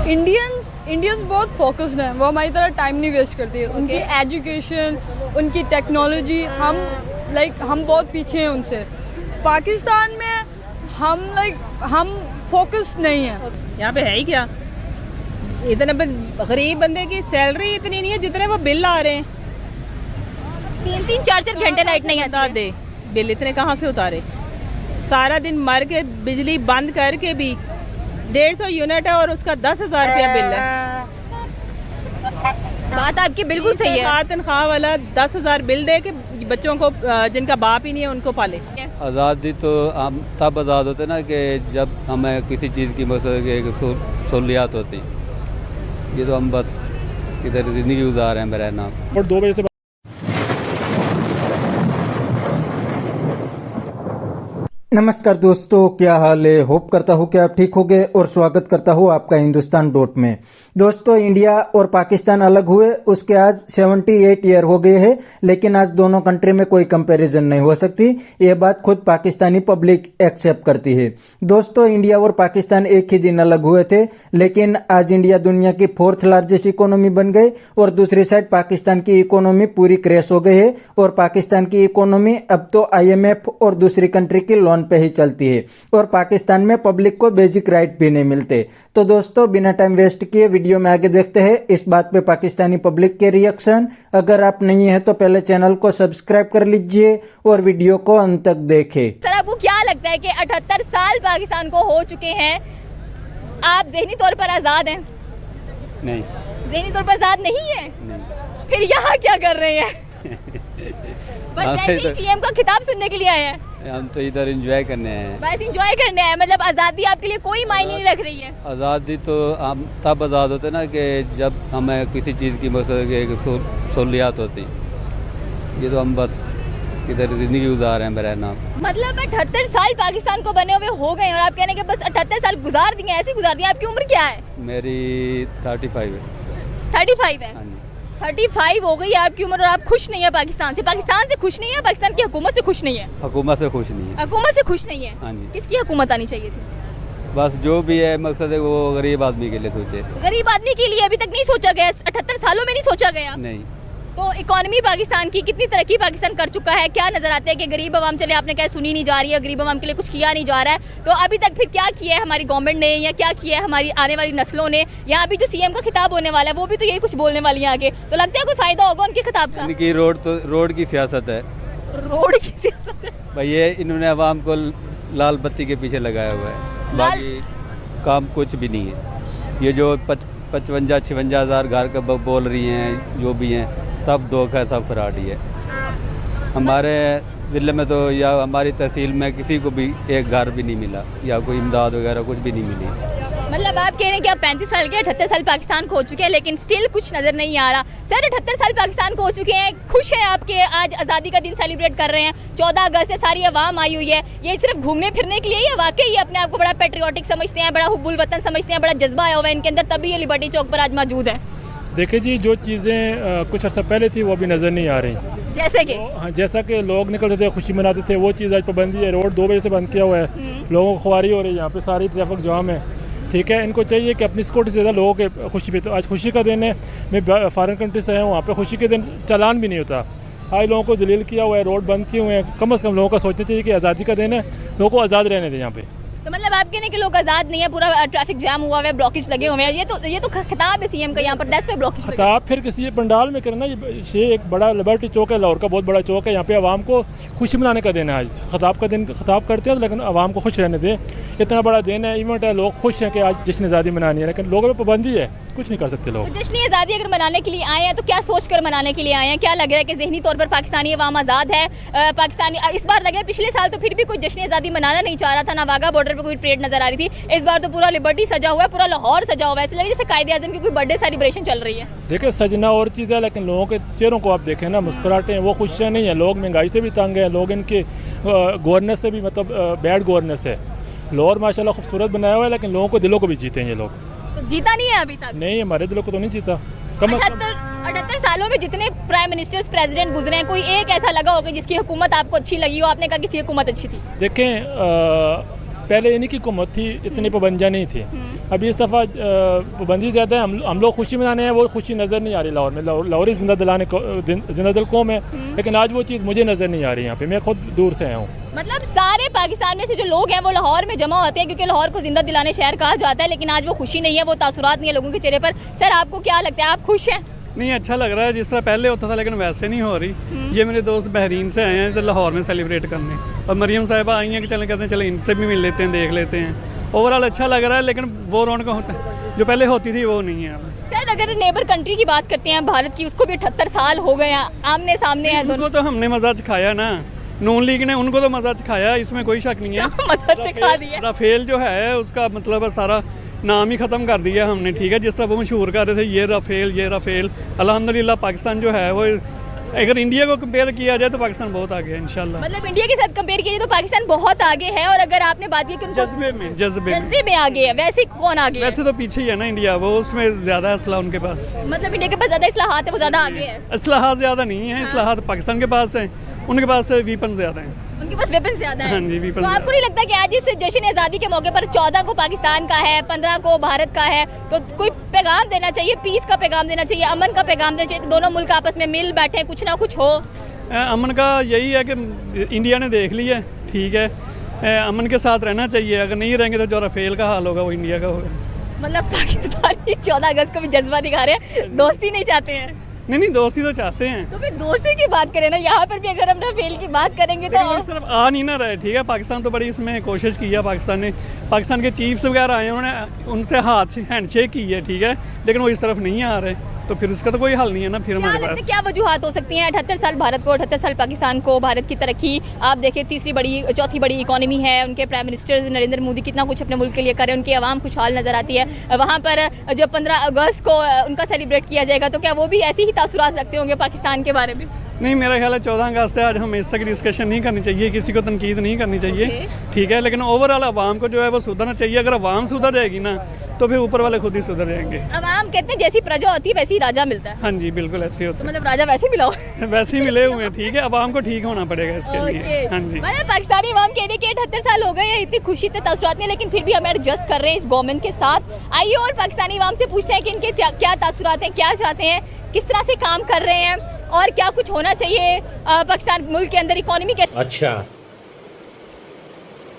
Indians बहुत focused हैं, वो हमारी तरह टाइम नहीं वेस्ट करती है। उनकी एजुकेशन, उनकी टेक्नोलॉजी, हम बहुत पीछे हैं उनसे। पाकिस्तान में हम फोकस्ड नहीं हैं। यहाँ पे है ही क्या, इतने गरीब बंदे की सैलरी इतनी नहीं है जितने वो बिल आ रहे हैं। 3-3 4-4 घंटे लाइट नहीं बता आती दे बिल इतने कहाँ से उतारे। सारा दिन मर के बिजली बंद करके भी 150 यूनिट है और उसका 10,000 रुपया बिल है। बात आपकी बिल्कुल सही है। तनख्वाह वाला 10,000 बिल दे के बच्चों को जिनका बाप ही नहीं है उनको पाले। आज़ादी तो हम तब आज़ाद होते ना कि जब हमें किसी चीज़ की मतलब सहूलियात होती। ये तो हम बस इधर ज़िंदगी गुजार रहे हैं मेरा नाम। और 2 बजे से नमस्कार दोस्तों, क्या हाल है। होप करता हूँ कि आप ठीक होंगे और स्वागत करता हूँ आपका हिंदुस्तान डॉट में। दोस्तों, इंडिया और पाकिस्तान अलग हुए उसके आज 78 ईयर हो गए हैं, लेकिन आज दोनों कंट्री में कोई कंपैरिजन नहीं हो सकती। ये बात खुद पाकिस्तानी पब्लिक एक्सेप्ट करती है। दोस्तों, इंडिया और पाकिस्तान एक ही दिन अलग हुए थे, लेकिन आज इंडिया दुनिया की 4th लार्जेस्ट इकोनॉमी बन गई और दूसरी साइड पाकिस्तान की इकोनॉमी पूरी क्रैश हो गई है। और पाकिस्तान की इकोनॉमी अब तो IMF और दूसरी कंट्री की लोन पे ही चलती है और पाकिस्तान में पब्लिक को बेसिक राइट भी नहीं मिलते। तो दोस्तों, बिना टाइम वेस्ट किए वीडियो में आगे देखते हैं इस बात पे पाकिस्तानी पब्लिक के रिएक्शन। अगर आप नहीं है तो पहले चैनल को सब्सक्राइब कर लीजिए और वीडियो को अंत तक देखें। सर, आपको क्या लगता है कि 78 साल पाकिस्तान को हो चुके हैं, आप ज़हनी तौर पर आज़ाद हैं? नहीं, ज़हनी तौर पर आज़ाद नहीं है। नहीं। फिर यहाँ क्या कर रहे हैं? बस ऐसे ही CM का खिताब सुनने के लिए आए हैं। हम तो इधर एंजॉय करने आए हैं। बस एंजॉय करने आए, मतलब आज़ादी आपके लिए कोई मायने नहीं रख रही है। आज़ादी तो हम तब आज़ाद होते ना कि जब हमें किसी चीज़ की मतलब सहूलियात होती। ये तो हम बस इधर ज़िंदगी गुजार रहे हैं मेरा नाम। मतलब 78 साल पाकिस्तान को बने हुए हो गए और आप कहने के बस 78 साल गुजार दिए, ऐसे गुजार दिए। आपकी उम्र क्या है? मेरी 35 है। 35 है। हाँ जी। 35 हो गई आपकी उम्र और आप खुश नहीं है पाकिस्तान से? पाकिस्तान से खुश नहीं है, पाकिस्तान की हुकूमत से खुश नहीं है? हुकूमत से खुश नहीं है। हुकूमत से खुश नहीं है? हाँ जी। किसकी हुकूमत आनी चाहिए थी? बस जो भी है मकसद है वो गरीब आदमी के लिए सोचे। गरीब आदमी के लिए अभी तक नहीं सोचा गया, 78 सालों में नहीं सोचा गया। नहीं। तो इकोनॉमी पाकिस्तान की कितनी तरक्की पाकिस्तान कर चुका है, क्या नजर आता है कि गरीब आवाम, चले आपने क्या सुनी नहीं जा रही है, गरीब आवाम के लिए कुछ किया नहीं जा रहा है, तो अभी तक फिर क्या किया है हमारी गवर्नमेंट ने या क्या किया है हमारी आने वाली नस्लों ने? या अभी जो CM का खिताब होने वाला है वो भी तो यही कुछ बोलने वाली है आगे, तो लगता है कोई फायदा होगा उनके खिताब का? इनकी रोड की सियासत है। रोड की सियासत है भाई, ये इन्होंने अवाम को लाल बत्ती के पीछे लगाया हुआ है, बाकी काम कुछ भी नहीं है। ये जो 55-56 हज़ार घर का बोल रही हैं, जो भी हैं सब धोखा, सब फ्रॉड ही है। हमारे ज़िले में तो या हमारी तहसील में किसी को भी एक घर भी नहीं मिला या कोई इमदाद वगैरह कुछ भी नहीं मिली। मतलब आप कह रहे हैं कि आप 35 साल के, 78 साल पाकिस्तान को हो चुके हैं, लेकिन स्टिल कुछ नजर नहीं आ रहा। सर, 78 साल पाकिस्तान को हो चुके हैं, खुश हैं आपके? आज आज़ादी का दिन सेलिब्रेट कर रहे हैं, 14 अगस्त है, सारी अवाम आई हुई है। ये सिर्फ घूमने फिरने के लिए या वाकई ये अपने आप को बड़ा पेट्रियाटिक समझते हैं, बड़ा हुब्बुल वतन समझते हैं, बड़ा जज्बा आया हुआ है इनके अंदर, तभी ये लिबर्टी चौक पर आज मौजूद है? देखिए जी, जो चीज़ें कुछ अर्सा पहले थी वो भी नज़र नहीं आ रही। जैसे कि हाँ, जैसा कि लोग निकलते थे, खुशी मनाते थे, वो चीज़ आज पाबंदी है। रोड 2 बजे से बंद किया हुआ है, लोगों को खुआरी हो रही है, यहाँ पे सारी ट्रैफिक जाम है। ठीक है, इनको चाहिए कि अपनी सिक्योरिटी से ज़्यादा लोगों के खुशी पे। तो आज खुशी का दिन है, मैं फॉरेन कंट्री से आया हूँ, वहाँ पे खुशी के दिन चालान भी नहीं होता। आज लोगों को जलील किया हुआ है, रोड बंद किए हुए हैं। कम से कम लोगों का सोचना चाहिए कि आज़ादी का दिन है, लोगों को आज़ाद रहने दें यहाँ पे। तो मतलब आप कहने के लोग आज़ाद नहीं है, पूरा ट्रैफिक जाम हुआ है, ब्लॉकेज लगे हुए हैं। ये तो खिताब है CM का यहाँ पर, 10 पे ब्लॉकेज लगे। खिताब फिर किसी पंडाल में करना। ये एक बड़ा लिबर्टी चौक है, लाहौर का बहुत बड़ा चौक है, यहाँ पे आवाम को खुशी मनाने का दिन है। आज खिताब का दिन खिताब करते हैं, लेकिन आवाम को खुश रहने दें। इतना बड़ा दिन है, इवेंट है, लोग खुश हैं कि आज जश्न आज़ादी मनानी है, लेकिन लोगों पर पाबंदी है, कुछ नहीं कर सकते लोग। तो जश्न आज़ादी अगर मनाने के लिए आए हैं तो क्या सोच कर मनाने के लिए आए हैं? क्या लग रहा है कि ज़हनी तौर पर पाकिस्तानी अवाम आज़ाद है? पाकिस्तानी इस बार लगे, पिछले साल तो फिर भी कोई जश्न आज़ादी मनाना नहीं चाह रहा था, ना वाघा बॉर्डर पर कोई परेड नजर आ रही थी। इस बार तो पूरा लिबर्टी सजा हुआ है, पूरा लाहौर सजा हुआ है, ऐसे लगे जैसे कायदे-ए-आज़म की कोई बर्थडे सेलिब्रेशन चल रही है। देखिए, सजना और चीज़ है, लेकिन लोगों के चेहरों को आप देखें ना, मुस्कुराहटें हैं, वो खुशियाँ नहीं है। लोग महंगाई से भी तंग है, लोग इनके गवर्नेंस से भी, मतलब बैड गवर्नेंस है। लाहौर माशाल्लाह खूबसूरत बनाया हुआ है, लेकिन लोगों को दिलों को भी जीते हैं ये लोग। तो जीता नहीं है अभी तक? नहीं, हमारे दिलों को तो नहीं जीता। कम 78 सालों में जितने प्राइम मिनिस्टर्स, प्रेसिडेंट गुजरे हैं, कोई एक ऐसा लगा होगा जिसकी हुकूमत आपको अच्छी लगी हो, आपने कहा किसी हुकूमत अच्छी थी? देखें, पहले इन्हीं की हुकूमत थी, इतनी पाबंदियाँ नहीं थी। अभी इस दफ़ा पाबंदी ज़्यादा है, हम लोग खुशी मनाने हैं, वो खुशी नज़र नहीं आ रही लाहौर में। लाहौरी जिंदा दिल कौम है, लेकिन आज वो चीज़ मुझे नज़र नहीं आ रही यहाँ पे। मैं खुद दूर से आया हूँ। मतलब सारे पाकिस्तान में से जो लोग हैं वो लाहौर में जमा होते हैं, क्योंकि लाहौर को जिंदा दिलाने शहर कहा जाता है, लेकिन आज वो खुशी नहीं है, वो तासुरात नहीं है लोगों के चेहरे पर। सर आपको क्या लगता है, आप खुश हैं? नहीं, अच्छा लग रहा है जिस तरह पहले होता था, लेकिन वैसे नहीं हो रही। ये मेरे दोस्त बहरीन से आए हैं तो लाहौर में सेलिब्रेट करने, और मरियम साहिबा आई हैं कि चलें, कहते हैं चले इनसे भी मिल लेते हैं, देख लेते हैं। ओवरऑल अच्छा लग रहा है, लेकिन वो रौनक जो पहले होती थी वो नहीं है अब। सर अगर नेबर कंट्री की बात करते हैं भारत की, उसको भी 78 साल हो गए हैं, आमने सामने हैं दोनों। उनको तो हमने मजा चखाया ना, नून लीग ने उनको तो मजा चखाया, इसमें कोई शक नहीं है। मजा चखा दिया। राफेल जो है उसका मतलब सारा नाम ही ख़त्म कर दिया हमने, ठीक है। जिस तरह वो मशहूर कर रहे थे ये राफेल, अल्हम्दुलिल्लाह पाकिस्तान जो है वो, अगर इंडिया को कंपेयर किया जाए तो पाकिस्तान बहुत आगे है इंशाल्लाह। मतलब इंडिया के साथ कंपेयर किया जाए तो पाकिस्तान बहुत आगे है, और अगर आपने बात की कि उनको जज्बे में आगे है, वैसे कौन आगे है? वैसे तो पीछे ही है ना इंडिया, वो उसमें ज़्यादा असला उनके पास। मतलब इंडिया के पास ज़्यादा इस्लाहात है, वो ज़्यादा आगे है। असलाहात ज़्यादा नहीं है, असलाहात पाकिस्तान के पास है, उनके पास वीपन ज़्यादा हैं। उनके पास वेपन ज्यादा है। हाँ जी, weapons तो आपको नहीं लगता कि आज इस जश्न आज़ादी के मौके पर 14 को पाकिस्तान का है, 15 को भारत का है, तो कोई पैगाम देना चाहिए, पीस का पैगाम देना चाहिए, अमन का पैगाम देना चाहिए, दोनों मुल्क आपस में मिल बैठे, कुछ ना कुछ हो? अमन का यही है कि इंडिया ने देख लिया, ठीक है, अमन के साथ रहना चाहिए। अगर नहीं रहेंगे तो जो राफेल का हाल होगा वो इंडिया का होगा। मतलब पाकिस्तानी 14 अगस्त को भी जज्बा दिखा रहे हैं, दोस्ती नहीं चाहते हैं। नहीं, दोस्ती तो चाहते हैं। तो फिर दोस्ती की बात करें ना, यहाँ पर भी अगर हम राफेल की बात करेंगे तो इस तरफ आ नहीं ना रहे, ठीक है। पाकिस्तान तो बड़ी इसमें कोशिश की है, पाकिस्तान के चीफ्स वगैरह आए, उन्होंने उनसे हैंडशेक की है, ठीक है, लेकिन वो इस तरफ नहीं आ रहे, तो फिर उसका तो कोई हल नहीं है ना। फिर हमारे पास क्या वजूहत हो सकती हैं? 78 साल भारत को, 78 साल पाकिस्तान को, भारत की तरक्की आप देखें, चौथी बड़ी इकोनॉमी है, उनके प्राइम मिनिस्टर नरेंद्र मोदी कितना कुछ अपने मुल्क के लिए करें, उनकी आवाम खुशहाल नजर आती है। वहाँ पर जब 15 अगस्त को उनका सेलिब्रेट किया जाएगा, तो क्या वो भी ऐसे ही तासुरात रखते होंगे पाकिस्तान के बारे में? नहीं, मेरा ख्याल है 14 अगस्त है, आज हमें इस तक डिस्कशन नहीं करनी चाहिए, किसी को तनकीद नहीं करनी चाहिए, ठीक है। लेकिन ओवरऑल आवाम को जो है वो सुधरना चाहिए। अगर आवाम सुधर जाएगी ना तो फिर ऊपर वाले खुद ही सुधर जाएंगे। आवाम कहते हैं जैसी प्रजा होती है वैसी राजा मिलता है। हाँ जी, बिल्कुल ऐसे होता है। तो मतलब राजा वैसे मिला वैसे ही मिले हुए हैं, ठीक है। आवाम को ठीक होना पड़ेगा इसके लिए। हाँ जी, मतलब पाकिस्तानी आवाम कहने के 78 साल हो गए हैं, इतनी खुशी तो तासुरात नहीं, लेकिन फिर भी हम एडजस्ट कर रहे हैं इस गवर्नमेंट के साथ। आइए और पाकिस्तानी आवाम से पूछते हैं कि इनके क्या तासुरात हैं, क्या चाहते हैं, किस तरह से काम कर रहे हैं, और क्या कुछ होना चाहिए पाकिस्तान मुल्क के अंदर इकोनॉमी के। अच्छा,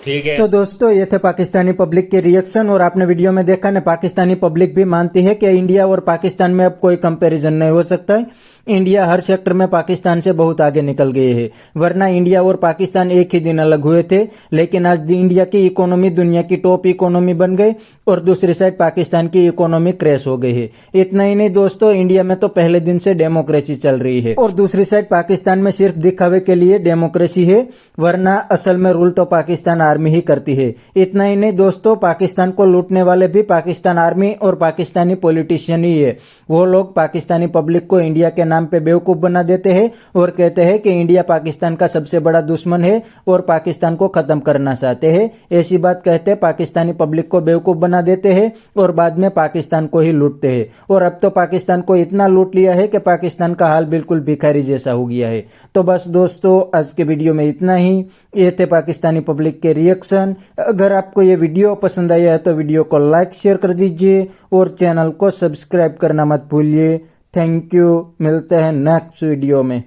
ठीक है। तो दोस्तों ये थे पाकिस्तानी पब्लिक के रिएक्शन, और आपने वीडियो में देखा ना, पाकिस्तानी पब्लिक भी मानती है कि इंडिया और पाकिस्तान में अब कोई कंपैरिजन नहीं हो सकता है। इंडिया हर सेक्टर में पाकिस्तान से बहुत आगे निकल गए है, वरना इंडिया और पाकिस्तान एक ही दिन अलग हुए थे, लेकिन आज इंडिया की इकोनॉमी दुनिया की टॉप इकोनॉमी बन गई, और दूसरी साइड पाकिस्तान की इकोनॉमी क्रैश हो गई है। इतना ही नहीं दोस्तों, इंडिया में तो पहले दिन से डेमोक्रेसी चल रही है, और दूसरी साइड पाकिस्तान में सिर्फ दिखावे के लिए डेमोक्रेसी है, वरना असल में रूल तो पाकिस्तान आर्मी ही करती है। इतना ही नहीं दोस्तों, पाकिस्तान को लूटने वाले भी पाकिस्तान आर्मी और पाकिस्तानी पॉलिटिशियन ही है। वो लोग पाकिस्तानी पब्लिक को इंडिया के नाम पे बेवकूफ बना देते हैं और कहते हैं कि इंडिया पाकिस्तान का सबसे बड़ा दुश्मन है और पाकिस्तान को खत्म करना चाहते हैं। ऐसी बात कहते हैं, पाकिस्तानी पब्लिक को बेवकूफ बना देते हैं और बाद में पाकिस्तान को ही लूटते हैं। और अब तो पाकिस्तान को इतना लूट लिया है कि पाकिस्तान का हाल बिल्कुल भिखारी जैसा हो गया है। तो बस दोस्तों, आज के वीडियो में इतना ही। ये थे पाकिस्तानी पब्लिक के रिएक्शन। अगर आपको ये वीडियो पसंद आया है तो वीडियो को लाइक शेयर कर दीजिए और चैनल को सब्सक्राइब करना मत भूलिए। थैंक यू, मिलते हैं नेक्स्ट वीडियो में।